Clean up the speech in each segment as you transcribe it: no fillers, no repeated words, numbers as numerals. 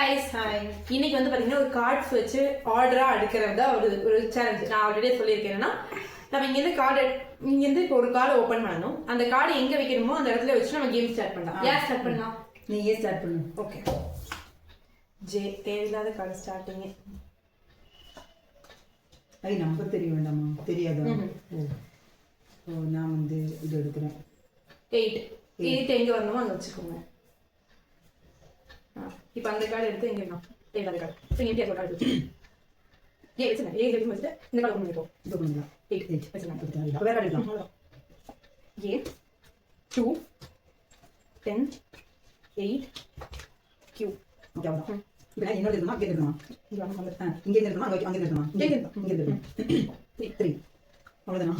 guys, hi. இன்னைக்கு வந்து பாத்தீங்கன்னா ஒரு கார்ட்ஸ் வச்சு ஆர்டரா அடுக்குறதா ஒரு சேலஞ்ச். நான் ஆல்ரெடி சொல்லியிருக்கேன்னா நம்ம இங்கிருந்து இப்போ ஒரு கார்டு ஓபன் பண்ணணும். அந்த கார்டு எங்க வைக்கணுமோ அந்த இடத்துல வச்சு நம்ம கேம் ஸ்டார்ட் பண்ணலாம். யார் ஸ்டார்ட் பண்ணலாம்? நீயே ஸ்டார்ட் பண்ணு. ஓகே. தேவையில்லாத கார்டு ஸ்டார்டிங். ஐ நம்பர் தெரிய வேண்டாமா? தெரியாதா? ஓ நான் வந்து இது எடுக்கிறேன். 8 எங்க வரணுமோ அங்க வச்சுக்கோங்க. இப்போ அந்த கார்டு எடுத்து எங்க வைக்கணும்? தேவையில்லாத கார்டு. இப்போ இங்க ஒரு கார்டு வச்சு. வச்சுங்க. எடுத்து வச்சுட்டு இந்த கார்டு கொண்டு போய் இது பண்ணுங்க. 8 வச்சுக்கலாம். வேற கார்டு எடுக்கலாம். 2 10 8 Q. ஓகே அவ்வளவுதான். இப்போ நான் என்ன எடுக்கணுமா? இங்க எடுக்கணுமா? இங்க எடுக்கணுமா? அங்க எடுக்கணுமா? இங்க எடுக்கணும். 3 அவ்வளவுதானா?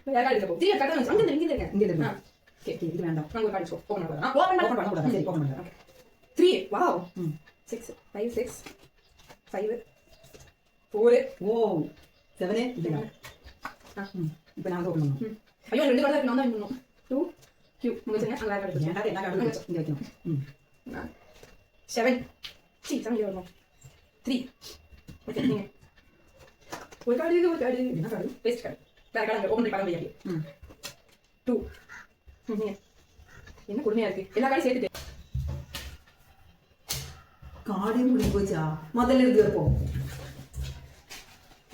வேற கார்டு எடுப்போம். தீய கார்டு அங்க இங்க இங்க எடுக்கணும். ஓகே இது வேண்டாம். நான் ஒரு கார்டு வச்சு ஓபன் பண்ணலாம். ஓபன் பண்ணலாம். சரி ஓபன் பண்ணலாம். 3 வாவ் 6 5 6 5 4 ஓ 7 இல்ல இப்போ நான் ஓபன் பண்ணனும். ஐயோ ரெண்டு கார்டு நான் தான் பண்ணனும். 2 Q முகச்சங்க அங்க கார்டு வச்சு என்ன கார்டு இங்க வைக்கணும். 7 7 வரணும். 3 ஓகே நீங்க ஒரு கார்டு என்ன கார்டு பேஸ்ட் கார்டு வேற கார்டு ஓபன் பண்ணி பார்க்க முடியாது. 2 என்ன கொடுமையா இருக்கு எல்லா கார்டும் சேர்த்துட்டு காடே முடிஞ்சு போச்சா? முதல்ல இருந்து வைப்போம்.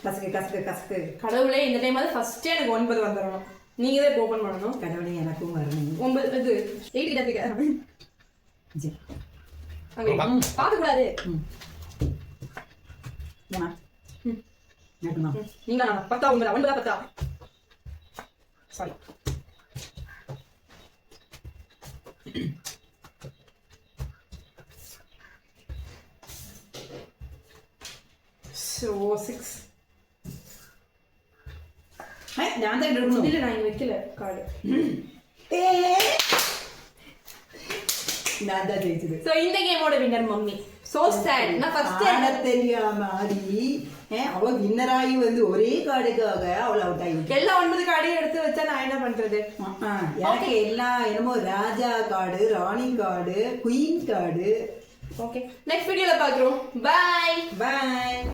கசக்கு கடவுளே இந்த டைம் அது ஃபர்ஸ்ட் எனக்கு 9 வந்துடணும். நீங்க தான் ஓபன் பண்ணணும். கடவுளே எனக்கும் வரணும். 9 இது 8 கிட்ட இருக்கு. ஜி அங்க பாக்க கூடாது. ஏமா நட்டுமா நீங்க 10 9 10 சாரி So 6 நான் தான் எடுக்கணும். இல்ல நான் இங்க வைக்கல கார்டு. நான் தான் ஜெயிச்சது. சோ இந்த கேமோட வின்னர் மம்மி. So sad. நான் ஃபர்ஸ்ட் ஆட தெரியாம ஆடி அவ வின்னர் ஆகி வந்து ஒரே கார்டுக்காக அவள அவுட் ஆயிட்டு. எல்லா 9 கார்டையும் எடுத்து வச்சா நான் என்ன பண்றது? எனக்கு எல்லாம் என்னமோ ராஜா கார்டு, ராணி card, queen card. Okay next வீடியோல பாக்குறோம். Bye by.